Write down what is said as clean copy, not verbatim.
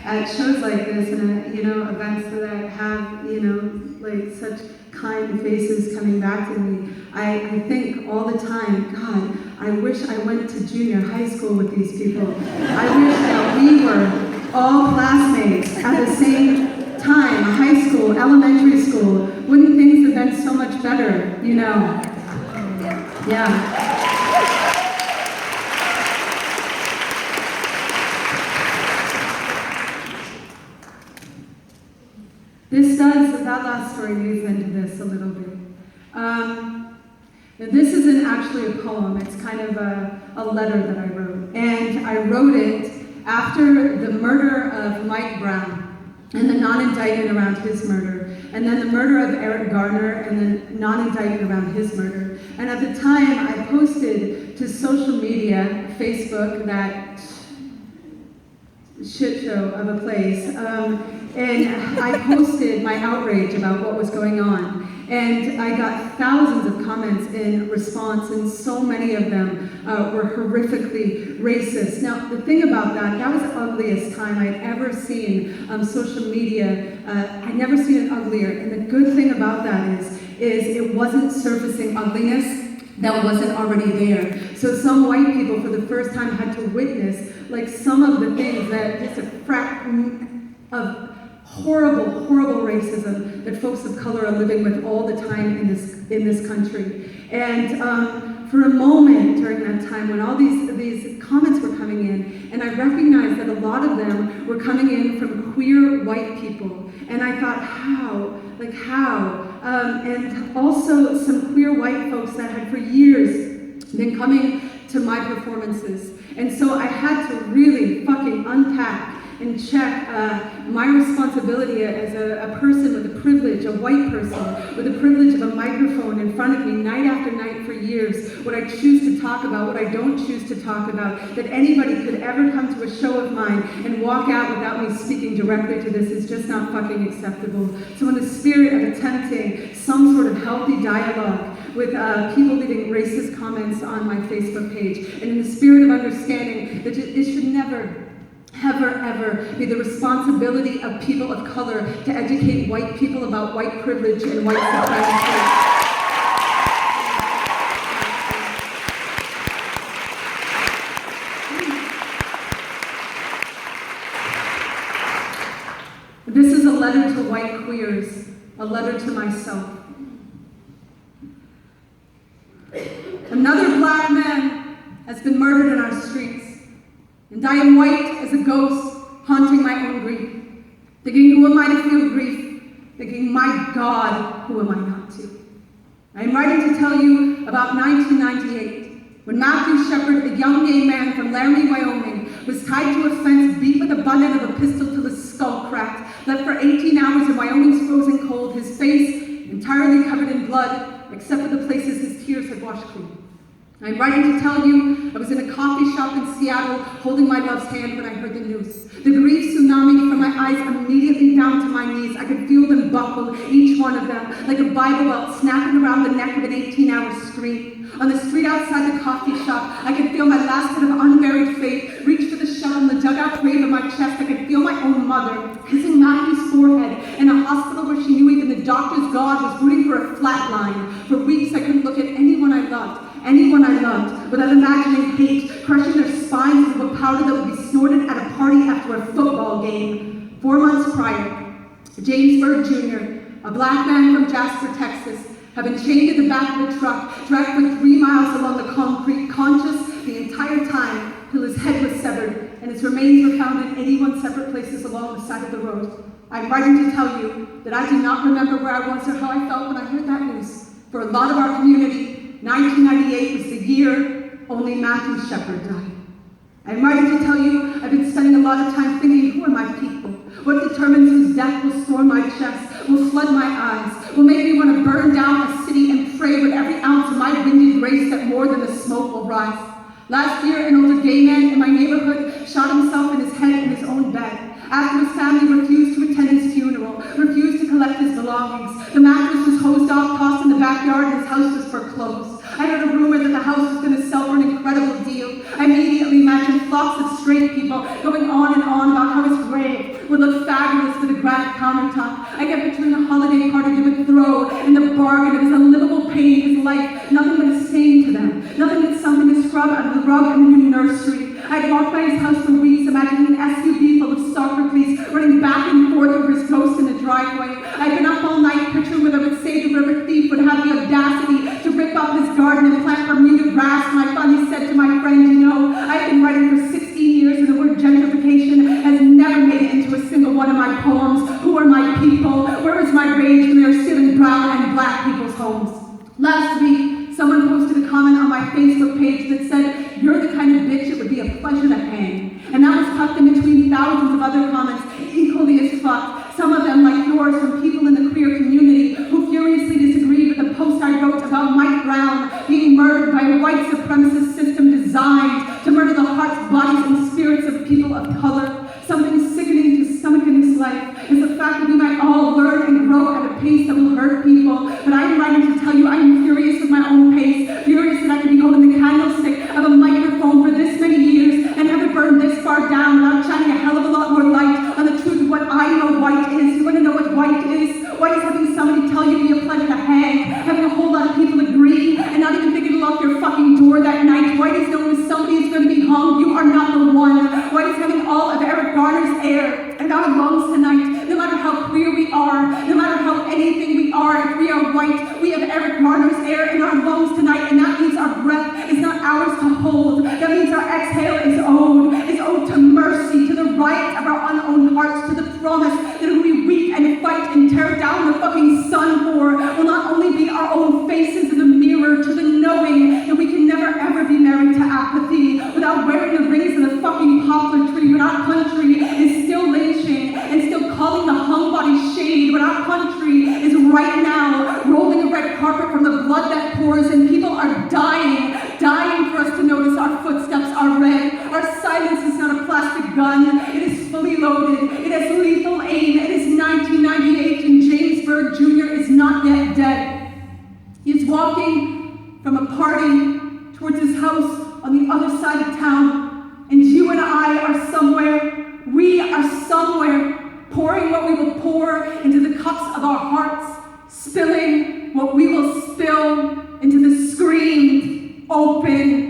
at shows like this and at, events that have, like such kind faces coming back to me, I think all the time, God, I wish I went to junior high school with these people. I wish that we were all classmates at the same time, high school, elementary school. Wouldn't things have been so much better, Yeah. That last story leads into this a little bit. This isn't actually a poem, it's kind of a letter that I wrote. And I wrote it after the murder of Mike Brown and the non-indictment around his murder, and then the murder of Eric Garner and the non-indictment around his murder. And at the time, I posted to social media, Facebook, that shit show of a place, and I posted my outrage about what was going on. And I got thousands of comments in response, and so many of them were horrifically racist. Now, the thing about that was the ugliest time I'd ever seen social media. I'd never seen it uglier. And the good thing about that is it wasn't surfacing ugliness that wasn't already there. So some white people for the first time had to witness like some of the things that just a fraction of horrible, horrible racism that folks of color are living with all the time in this country. And for a moment during that time when all these comments were coming in, and I recognized that a lot of them were coming in from queer white people. And I thought, how? Like how? And also some queer white folks that had for years been coming to my performances. And so I had to really fucking unpack and check my responsibility as a person with the privilege, a white person, with the privilege of a microphone in front of me night after night for years, what I choose to talk about, what I don't choose to talk about, that anybody could ever come to a show of mine and walk out without me speaking directly to this is just not fucking acceptable. So in the spirit of attempting some sort of healthy dialogue with people leaving racist comments on my Facebook page, and in the spirit of understanding that it should never, ever be the responsibility of people of color to educate white people about white privilege and white supremacy. This is a letter to white queers, a letter to myself. Another black man has been murdered in our streets, and I am white as a ghost, haunting my own grief, thinking, who am I to feel grief? Thinking, my God, who am I not to? I am writing to tell you about 1998, when Matthew Shepard, a young gay man from Laramie, Wyoming, was tied to a fence, beat with a butt of a pistol till his skull cracked, left for 18 hours in Wyoming's frozen cold, his face entirely covered in blood, except for the places his tears had washed clean. I'm writing to tell you I was in a coffee shop in Seattle holding my love's hand when I heard the news. The grief tsunami from my eyes immediately down to my knees. I could feel them buckle, each one of them, like a Bible belt snapping around the neck of an 18-hour scream. On the street outside the coffee shop, I could feel my last bit of unburied faith reach for the shell in the dugout grave of my chest. I could feel my own mother kissing Matthew's forehead in a hospital where she knew even the doctor's God was rooting for a flat line. For weeks I couldn't look at anyone I loved, without imagining hate crushing their spines into a powder that would be snorted at a party after a football game. 4 months prior, James Bird Jr., a black man from Jasper, Texas, had been chained to the back of a truck, dragged for 3 miles along the concrete, conscious the entire time till his head was severed, and his remains were found in 81 separate places along the side of the road. I'm writing to tell you that I do not remember where I was or how I felt when I heard that news. For a lot of our community, 1998 was the year only Matthew Shepard died. I'm writing to tell you I've been spending a lot of time thinking, who are my people? What determines whose death will storm my chest, will flood my eyes, will make me want to burn down a city and pray with every ounce of my winded grace that more than the smoke will rise. Last year, an older gay man in my neighborhood shot himself in his head in his own bed, after his family refused to attend his funeral, refused to collect his belongings. The mattress was hosed off, tossed in the backyard, and his house was foreclosed. I heard a rumor that the house was going to sell for an incredible deal. I immediately imagined flocks of straight people going on and on about how his grave other comments equally as fucked. Some of them, like yours, from people in the queer community who furiously disagreed with the post I wrote about Mike Brown being murdered by a white supremacist system designed to murder the hearts, bodies, and spirits of people of color. Something sickening to stomach in this life is the fact that we might all learn and grow at a pace that will hurt people. But I am writing to tell you I am furious with my own pace, furious that I can be holding the candlestick of a microphone for this many years and have it burned this far down without shining a hell of a lot more light on the truth of what I know white is. You want to know what white is? White is having somebody tell you to be a pleasure to hang, having a whole lot of people agree, and not even thinking to lock your fucking door that night. White is knowing when somebody is going to be hung. You are not the one. White is having all of Eric Garner's air in our lungs tonight. No matter how queer we are, no matter how anything we are, if we are white, we have Eric Garner's air in our lungs tonight, and that means our breath is not ours to hold. That means our exhale is owed to mercy, to the right of our unowned hearts, to the promise that if we weep and fight and tear down the fucking sun for, will not only be our own faces in the mirror, to the knowing that we can never ever be married to apathy without wearing the rings of the fucking poplar tree, when our country is still lynching and still calling the hung body shade, when our country is right now rolling a red carpet from the blood that pours, and people are dying for us to notice our footsteps are red. Our silence is not a plastic gun. It is fully loaded. It has lethal aim. It is 1998 and James Byrd Jr. is not yet dead. He is walking from a party towards his house on the other side of town, and you and I are somewhere. We are somewhere pouring what we will pour into the cups of our hearts, spilling what we will spill into the screamed, open